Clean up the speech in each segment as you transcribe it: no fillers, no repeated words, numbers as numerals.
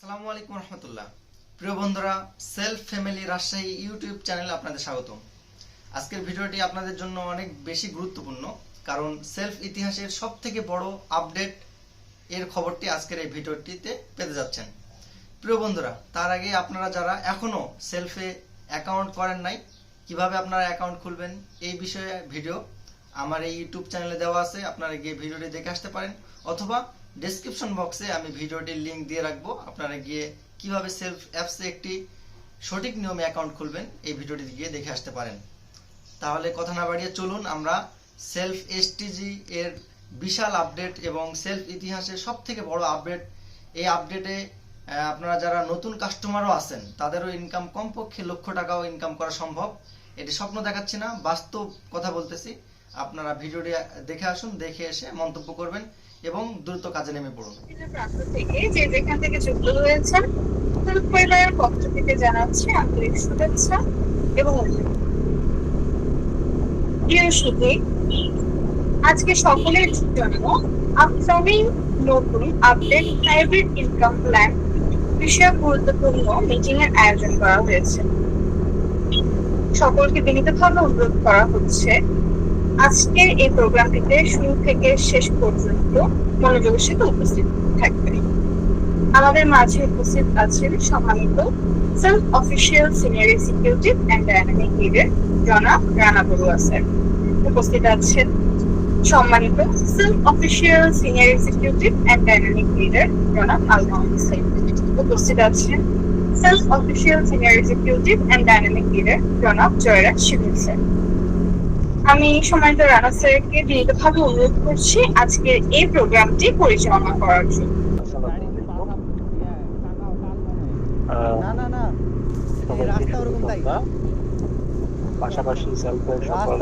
আসসালামু আলাইকুম রহমতুল্লাহ। প্রিয় বন্ধুরা, সেলফ ফ্যামিলি রাজশাহী ইউটিউব চ্যানেলে আপনাদের স্বাগতম। আজকের ভিডিওটি আপনাদের জন্য অনেক বেশি গুরুত্বপূর্ণ, কারণ সেলফ ইতিহাসের সব থেকে বড় আপডেট এর খবরটি আজকের এই ভিডিওটিতে পেতে যাচ্ছেন। প্রিয় বন্ধুরা, তার আগে আপনারা যারা এখনো সেলফে অ্যাকাউন্ট করেন নাই, কিভাবে আপনারা অ্যাকাউন্ট খুলবেন এই বিষয়ে ভিডিও আমার এই ইউটিউব চ্যানেলে দেওয়া আছে। আপনারা গিয়ে ভিডিওটি দেখে আসতে পারেন, অথবা ডেসক্রিপশন বক্সে আমি ভিডিওটির লিংক দিয়ে রাখবো। আপনারা গিয়ে কিভাবে সেলফ অ্যাপসে একটি সঠিক নিয়মে অ্যাকাউন্ট খুলবেন এই ভিডিওটি গিয়ে দেখে আসতে পারেন। তাহলে কথা না বাড়িয়ে চলুন আমরা সেলফ এসটিজি এর বিশাল আপডেট এবং সেলফ ইতিহাসের সব থেকে বড় আপডেট, এই আপডেটে আপনারা যারা নতুন কাস্টমারও আছেন তাদেরও ইনকাম কমপক্ষে লক্ষ টাকাও ইনকাম করা সম্ভব। এটি স্বপ্ন দেখাচ্ছি না, বাস্তব কথা বলতেছি। আপনারা ভিডিওটি দেখে আসুন, দেখে এসে মন্তব্য করবেন এবং দ্রুত কাজে নেমে পড়ুন। যে যেখান থেকে যুক্ত হয়েছেন পরিবারের পক্ষ থেকে জানাচ্ছি আন্তরিক শুভেচ্ছা এবং প্রিয় সুধী, আজকে সকলের জন্য আপকামিং নতুন আপডেট হাইব্রিড ইনকাম প্ল্যান বিষয়ে গুরুত্বপূর্ণ মিটিং এর আয়োজন করা হয়েছে। সকলকে বিনীতভাবে অনুরোধ করা হচ্ছে আজকের এই প্রোগ্রামটিতে শুরু থেকে শেষ পর্যন্ত মনোযোগের সাথে উপস্থিত থাকবে। আমাদের মাঝে উপস্থিত আছেন সম্মানিত self official senior executive and dynamic leader জনাব রানা বড়ুয়া স্যার। উপস্থিত আছেন সম্মানিত self official senior executive and dynamic leader জনাব আল মাহমুদ সাইদ। উপস্থিত আছেন self official senior executive and dynamic leader জনাব জয়রাজ শিবির স্যার। আমি সম্মানিত রানা স্যারকে বিনীতভাবে অনুরোধ করছি আজকের এই প্রোগ্রামটি পরিচালনা করার জন্য। পাশাপাশি সেলফের সকল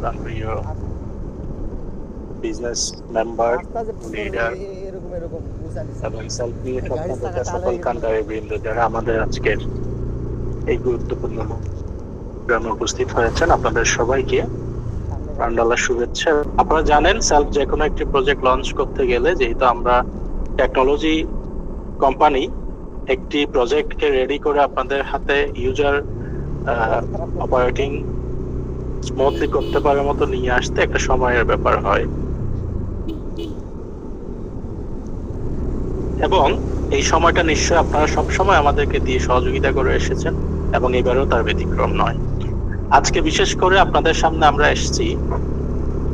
রাষ্ট্রীয় বিজনেস মেম্বার, লিডার এবং সেলফ নিয়ে সকল কান্ডারি বৃন্দ যারা আমাদের আজকের এই গুরুত্বপূর্ণ প্রোগ্রামে উপস্থিত হয়েছেন, আপনাদের সবাইকে প্রাণঢালা শুভেচ্ছা। আপনারা জানেন সেলফ যে কোনো একটি প্রজেক্ট লঞ্চ করতে গেলে, যেহেতু আমরা টেকনোলজি কোম্পানি, একটি প্রজেক্টকে রেডি করে আপনাদের হাতে ইউজার অপারেটিং স্মুথলি করতে পারার মতো নিয়ে আসতে একটা সময়ের ব্যাপার হয়, এবং এই সময়টা নিশ্চয়ই আপনারা সবসময় আমাদেরকে দিয়ে সহযোগিতা করে এসেছেন এবং এবারেও তার ব্যতিক্রম নয়। আজকে বিশেষ করে আপনাদের সামনে আমরা এসেছি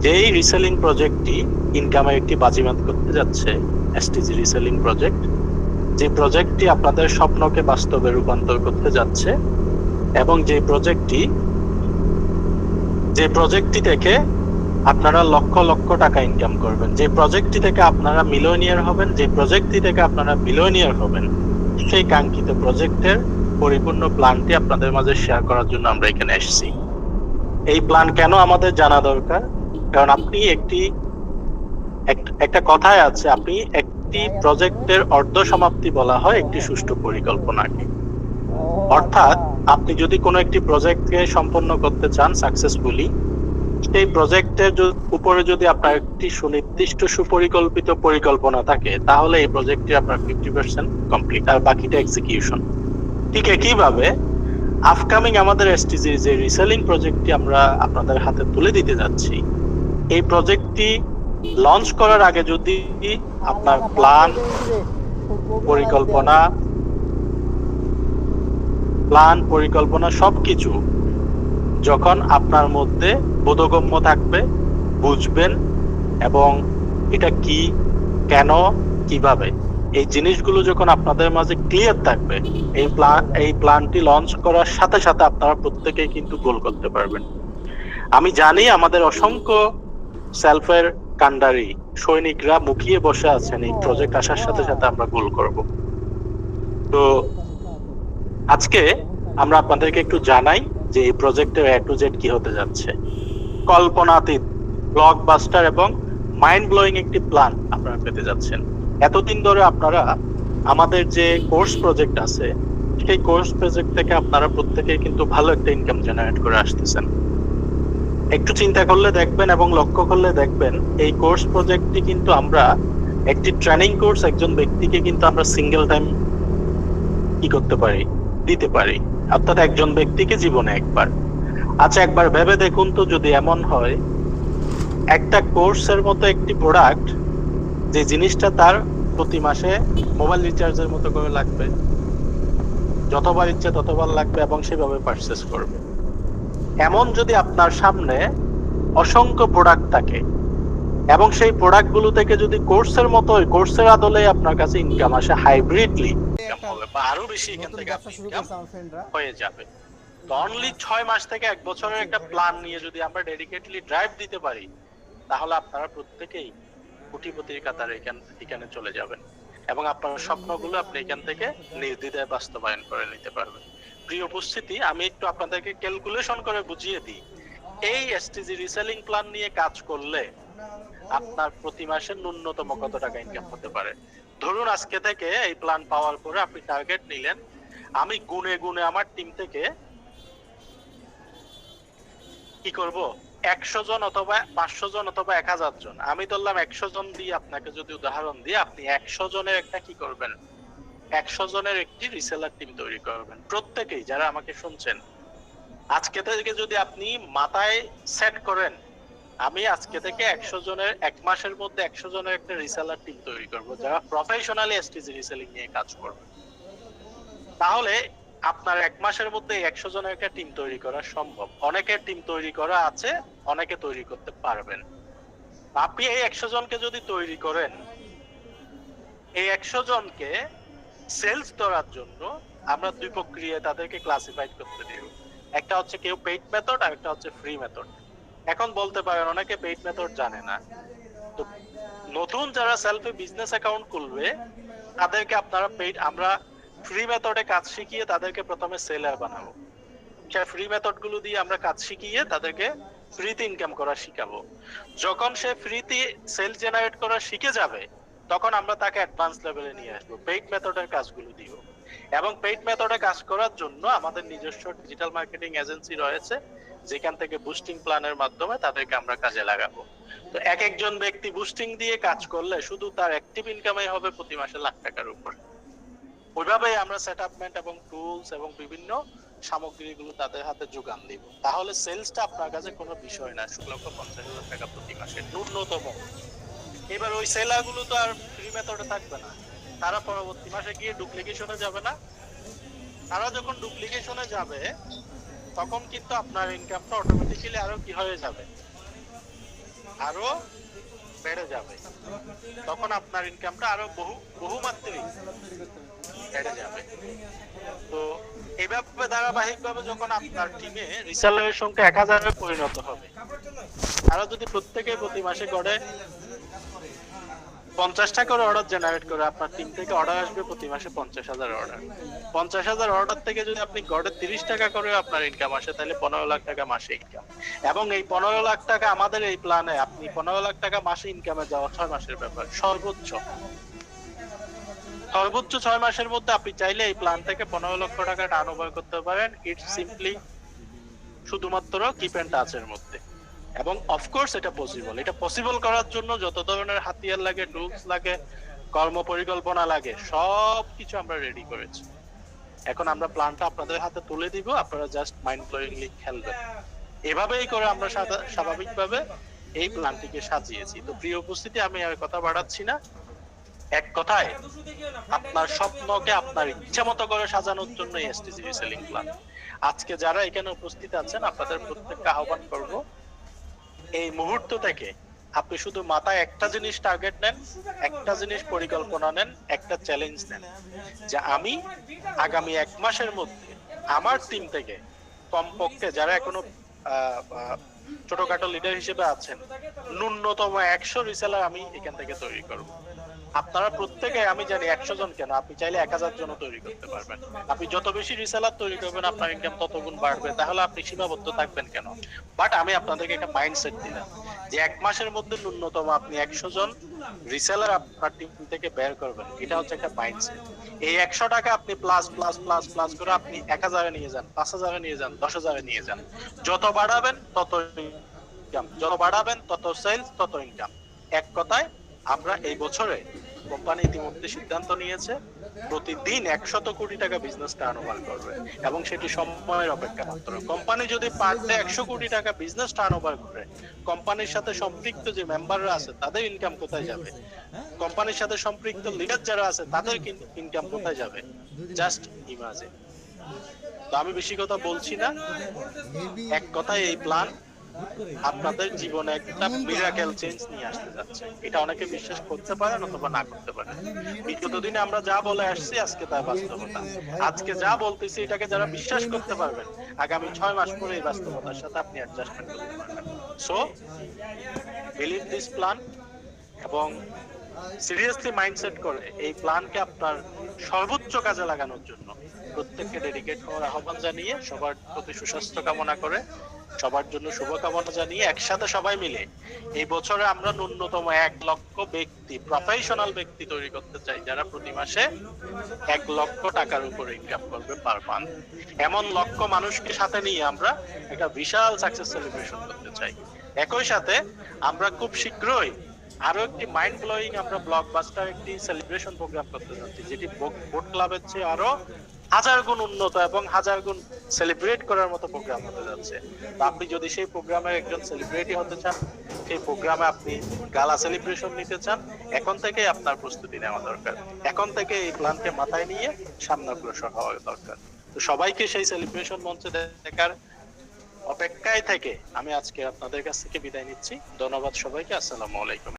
যেই রিসেলিং প্রজেক্টটি ইনকামের একটি বাজিমাত করতে যাচ্ছে, এসটিজি রিসেলিং প্রজেক্ট, যে প্রজেক্টটি আপনাদের স্বপ্নকে বাস্তবে রূপান্তর করতে যাচ্ছে এবং যে প্রজেক্টটি থেকে আপনারা লক্ষ লক্ষ টাকা ইনকাম করবেন, যে প্রজেক্টটি থেকে আপনারা মিলিয়নিয়ার হবেন, যে প্রজেক্টটি থেকে আপনারা বিলিয়নিয়ার হবেন, সেই কাঙ্ক্ষিত প্রজেক্টের পরিপূর্ণ প্ল্যানটি আপনাদের মাঝে শেয়ার করার জন্য আমরা এখানে এসেছি। এই প্ল্যান কেন আমাদের জানা দরকার? কারণ আপনি একটা কথায় আছে, আপনি একটি প্রজেক্টের অর্ধ সমাপ্তি বলা হয় একটি সুষ্ঠু পরিকল্পনাকে। অর্থাৎ আপনি যদি কোনো একটি প্রজেক্টকে সম্পন্ন করতে চান সাকসেসফুলি, সেই প্রজেক্টের উপরে যদি আপনার একটি সুনির্দিষ্ট সুপরিকল্পিত পরিকল্পনা থাকে, তাহলে এই প্রজেক্টটি আপনার 50% কমপ্লিট, আর বাকিটা এক্সিকিউশন। ঠিক একইভাবে আপকামিং আমাদের এসটিজি যে রিসেলিং প্রজেক্টটি আমরা আপনাদের হাতে তুলে দিতে যাচ্ছি, এই প্রজেক্টটি লঞ্চ করার আগে যদি আপনার প্ল্যান পরিকল্পনা সবকিছু যখন আপনার মধ্যে বোধগম্য থাকবে, বুঝবেন, এবং এটা কি, কেন, কিভাবে, এই জিনিসগুলো যখন আপনাদের মাঝে ক্লিয়ার থাকবে, এই প্ল্যানটি লঞ্চ করার সাথে সাথে আপনারা প্রত্যেকেই কিন্তু গোল করতে পারবেন। আমি জানি আমাদের অসংখ্য সেলফের কান্ডারি সৈনিকরা মুখিয়ে বসে আছেন এই প্রজেক্ট আসার সাথে সাথে আমরা গোল করব। তো আজকে আমরা আপনাদেরকে একটু জানাই যে এই প্রজেক্টের A to Z কি হতে যাচ্ছে। কল্পনাতীত, ব্লকবাস্টার এবং মাইন্ড ব্লোয়িং একটি প্ল্যান আপনারা পেতে যাচ্ছেন। এতদিন ধরে আপনারা আমাদের যে কোর্স প্রজেক্ট আছে, সেই কোর্স প্রজেক্ট থেকে আপনারা প্রত্যেকেই কিন্তু ভালো একটা ইনকাম জেনারেট করে আসতেছেন। একটু চিন্তা করলে দেখবেন এবং লক্ষ্য করলে দেখবেন এই কোর্স প্রজেক্টটি কিন্তু আমরা একটি ট্রেনিং কোর্স একজন ব্যক্তিকে কিন্তু আমরা সিঙ্গেল টাইম কি করতে পারি, দিতে পারি, অর্থাৎ একজন ব্যক্তিকে জীবনে একবার। আচ্ছা একবার ভেবে দেখুন তো, যদি এমন হয় একটা কোর্সের মতো একটি প্রোডাক্ট, যে জিনিসটা তার প্রতি মাসে মোবাইল রিচার্জের মতো করে লাগবে, যতবার ইচ্ছে ততবার লাগবে এবং সেভাবে পারচেজ করবে, এমন যদি আপনার সামনে অসংখ্য প্রোডাক্ট থাকে এবং সেই প্রোডাক্টগুলো থেকে যদি কোর্সের মতো কোর্সের আদলে আপনার কাছে ইনকাম আসে, হাইব্রিডলি ইনকাম হবে বা আরো বেশি এখান থেকে আপনি ইনকাম হয়ে যাবে। তো অনলি 6 মাস থেকে 1 বছরের একটা প্ল্যান নিয়ে যদি আমরা ডেডিকেটলি ড্রাইভ দিতে পারি, তাহলে আপনারা প্রত্যেকেই কোটিপতির কাতারে এখানে চলে যাবেন এবং আপনার স্বপ্নগুলো আপনি এখান থেকে নির্দ্বিধায় বাস্তবায়ন করে নিতে পারবেন। প্রিয় উপস্থিতি, আমি একটু আপনাদেরকে ক্যালকুলেশন করে বুঝিয়ে দিই। এই এসটিজি রিসেলিং প্ল্যান নিয়ে কাজ করলে আপনার প্রতি মাসে ন্যূনতম কত টাকা ইনকাম হতে পারে। ধরুন আজকে থেকে এই প্ল্যান পাওয়ার পরে আপনি টার্গেট নিলেন, আমি গুনে গুনে আমার টিম থেকে কি করব, 100 জন অথবা 500 জন অথবা 1000 জন, আমি ধরলাম 100 জন দিয়ে আপনাকে যদি উদাহরণ দিই, আপনি 100 জনের একটা কি করবেন, 100 জনের একটি রিসেলার টিম তৈরি করবেন। প্রত্যেকেই যারা আমাকে শুনছেন, আজকে থেকে যদি আপনি মাথায় সেট করেন, আমি আজকে থেকে 100 জনের 1 মাসের মধ্যে 100 জনের একটা রিসেলার টিম তৈরি করব, যারা প্রফেশনালি এসটিজি রিসেলিং নিয়ে কাজ করবে, তাহলে আপনার 1 মাসের মধ্যে 100 জনের একটা টিম তৈরি করা সম্ভব। অনেকের টিম তৈরি করা আছে, অনেকে তৈরি করতে পারবেন। আপনি এই 100 জনকে যদি তৈরি করেন, এই 100 জনকে সেলস ধরার জন্য আমরা দুই প্রক্রিয়ায় তাদেরকে ক্লাসিফাইড করতে দিব। একটা হচ্ছে কেউ পেইড মেথড আর একটা হচ্ছে ফ্রি মেথড। এখন বলতে পারেন অনেকে পেইড মেথড জানে না, তো নতুন যারা সেলফে বিজনেস অ্যাকাউন্ট খুলবে তাদেরকে আপনারা পেইড, আমরা ফ্রি মেথডে কাজ শিখিয়ে তাদেরকে প্রথমে সেলার বানাবো। সেই ফ্রি মেথড গুলো দিয়ে আমরা কাজ শিখিয়ে তাদেরকে ফ্রিতে ইনকাম করা শিখাবো। যখন সে ফ্রিতে সেল জেনারেট করা শিখে যাবে, তখন আমরা তাকে অ্যাডভান্স লেভেলে নিয়ে আসবো, পেইড মেথডের কাজগুলো দিব। এবং পেইড মেথডে কাজ করার জন্য আমাদের নিজস্ব ডিজিটাল মার্কেটিং এজেন্সি রয়েছে, যেখান থেকে বুস্টিং প্ল্যানের মাধ্যমে তাদেরকে আমরা কাজে লাগাবো। তো এক একজন ব্যক্তি বুস্টিং দিয়ে কাজ করলে শুধু তার অ্যাক্টিভ ইনকামই হবে প্রতি মাসে লাখ টাকার উপর। ওইভাবেই আমরা সেটআপমেন্ট এবং টুলস এবং বিভিন্ন সামগ্রীগুলো তাদের হাতে যোগান দিব। তাহলে সেলসটা আপনার কাছে কোনো বিষয় না, 1,50,000 টাকা প্রতি মাসে ন্যূনতম। এবার ওই সেলারগুলো তো আর ফ্রি মেথডে থাকবে না, তারা পরবর্তী মাসে গিয়ে ডুপ্লিকেশনে যাবে না। তারা যখন ডুপ্লিকেশনে যাবে, তখন কিন্তু আপনার ইনকামটা অটোমেটিক্যালি আরো কি হয়ে যাবে, আরো বেড়ে যাবে। তখন আপনার ইনকামটা আরো বহুমাত্রিক বেড়ে যাবে। তো এইভাবে ধারাবাহিকভাবে যখন আপনার টিমে রিসেলারের সংখ্যা 1000-এ পরিণত হবে, তারা যদি প্রত্যেকে প্রতি মাসে গড়ে 50টা করে অর্ডার জেনারেট করে, আপনার টিম থেকে অর্ডার আসবে প্রতি মাসে 50,000 অর্ডার। 50,000 অর্ডার থেকে যদি আপনি গড়ে 30 টাকা করে আপনার ইনকাম আসে, তাহলে 15 লাখ টাকা মাসে ইনকাম। এবং এই 15 লাখ টাকা আমাদের এই প্ল্যানে আপনি 15 লাখ টাকা মাসে ইনকামে যাওয়া 6 মাসের ব্যাপার। সর্বোচ্চ 6 মাসের মধ্যে আপনি চাইলে এই প্ল্যান থেকে 15 লক্ষ টাকা টার্ন ওভার করতে পারেন। ইটস সিম্পলি শুধুমাত্র কিপ এন্ড টাচের মধ্যে। এবং অফকোর্স এটা পসিবল। এটা পসিবল করার জন্য যত ধরনের হাতিয়ার লাগে, টুলস লাগে, কর্ম পরিকল্পনা লাগে, সব কিছু আমরা রেডি করেছি। এখন আমরা প্ল্যানটা আপনাদের হাতে তুলে দিব, আপনারা জাস্ট মাইন্ড ব্লোয়িংলি খেলবেন। এভাবেই করে আমরা স্বাভাবিকভাবে এই প্ল্যানটিকে সাজিয়েছি। তো প্রিয় উপস্থিতি, আমি আর কথা বাড়াচ্ছি না। এক কথায়, আপনার স্বপ্নকে আপনার ইচ্ছা মতো করে সাজানোর জন্য এসটিজি রিসেলিং প্ল্যান। আজকে যারা এখানে উপস্থিত আছেন, আপনাদের প্রত্যেককে আহ্বান করব, এই মুহূর্ত থেকে আপনি শুধু মাথায় একটা জিনিস টার্গেট নেন, একটা জিনিস পরিকল্পনা নেন, একটা চ্যালেঞ্জ নেন, যে আমি আগামী 1 মাসের মধ্যে আমার টিম থেকে কমপক্ষে যারা এখনো ছোটখাটো লিডার হিসেবে আছেন, ন্যূনতম 100 রিসেলার আমি এখান থেকে তৈরি করব। আপনারা প্রত্যেকে, আমি জানি 100 জন কেন, আপনি চাইলে 1000 জনও তৈরি করতে পারবেন। আপনি যত বেশি রিসেলার তৈরি করবেন, আপনার ইনকাম তত গুণ বাড়বে। তাহলে আপনি সীমাবদ্ধ থাকবেন কেন? বাট আমি আপনাদেরকে একটা মাইন্ডসেট দিলাম যে 1 মাসের মধ্যে ন্যূনতম আপনি 100 জন রিসেলার আপনার টিম থেকে বের করবেন। এটা হচ্ছে একটা মাইন্ডসেট। এই 100 টাকা আপনি প্লাস প্লাস প্লাস প্লাস করে আপনি 1000-এ নিয়ে যান, 5000-এ নিয়ে যান, 10,000-এ নিয়ে যান। যত বাড়াবেন তত ইনকাম, যত বাড়াবেন তত সেলস, তত ইনকাম। এক কথায় আমরা এই বছরে কোম্পানি ইতিমধ্যে সিদ্ধান্ত নিয়েছে প্রতিদিন 100 কোটি টাকা বিজনেস টার্নওভার করবে, এবং সেটি সময়ের অপেক্ষা মাত্র। কোম্পানি যদি পার ডে 100 কোটি টাকা বিজনেস টার্নওভার করে, কোম্পানির সাথে সম্পৃক্ত যে মেম্বাররা আছে তাদের ইনকাম কোথায় যাবে? কোম্পানির সাথে সম্পৃক্ত লিডার যারা আছে তাদের ইনকাম কোথায় যাবে? Just imagine. তো আমি বেশি কথা বলছি না, এক কথায় এই প্ল্যান আপনাদের জীবনে একটা মিরাকেল চেঞ্জ নিয়ে আসতে যাচ্ছে। এটা অনেকে বিশ্বাস করতে পারেন অথবা না করতে পারেন। বিগত দিনে আমরা যা বলে আসছি আজকে তার বাস্তবতা। আজকে যা বলতেছি এটাকে যারা বিশ্বাস করতে পারবেন, আগামী 6 মাস পরে এই বাস্তবতার সাথে আপনি অ্যাডজাস্টমেন্ট করতে পারবেন। সো বিলিভ দিস প্ল্যান এবং সিরিয়াসলি মাইন্ডসেট করে এই প্ল্যানকে আপনার সর্বোচ্চ কাজে লাগানোর জন্য প্রত্যেককে ডেডিকেট হওয়ার আহ্বান জানিয়ে, সবার প্রতি সুস্বাস্থ্য কামনা করে, সবার জন্য শুভকামনা জানিয়ে একসাথে সবাই মিলে এই বছরে আমরা ন্যূনতম 1 লক্ষ ব্যক্তি, প্রফেশনাল ব্যক্তি তৈরি করতে চাই যারা প্রতি মাসে 1 লক্ষ টাকার উপরে ইনকাম করবে পার মান্থ। এমন লক্ষ মানুষকে সাথে নিয়ে আমরা একটা বিশাল সাকসেস সেলিব্রেশন করতে চাই। একই সাথে আমরা খুব শীঘ্রই আরো একটি মাইন্ড ব্লোয়িং আমরা ব্লকবাস্টার একটি সেলিব্রেশন প্রোগ্রাম করতে যাচ্ছি, যেটি বোট ক্লাবের চেয়ে আরো 1000 গুণ উন্নত এবং 1000 গুণ সেলিব্রেট করার মতো প্রোগ্রাম হতে যাচ্ছে। তো আপনি যদি সেই প্রোগ্রামের একজন সেলিব্রিটি হতে চান, সেই প্রোগ্রামে আপনি গালা সেলিব্রেশন নিতে চান, এখন থেকে আপনার প্রস্তুতি নেওয়া দরকার। এখন থেকে এই প্ল্যানকে মাথায় নিয়ে সামনে অগ্রসর হওয়া দরকার। তো সবাইকে সেই সেলিব্রেশন মঞ্চে দেখার অপেক্ষায় থেকে আমি আজকে আপনাদের কাছ থেকে বিদায় নিচ্ছি। ধন্যবাদ সবাইকে। আসসালামু আলাইকুম।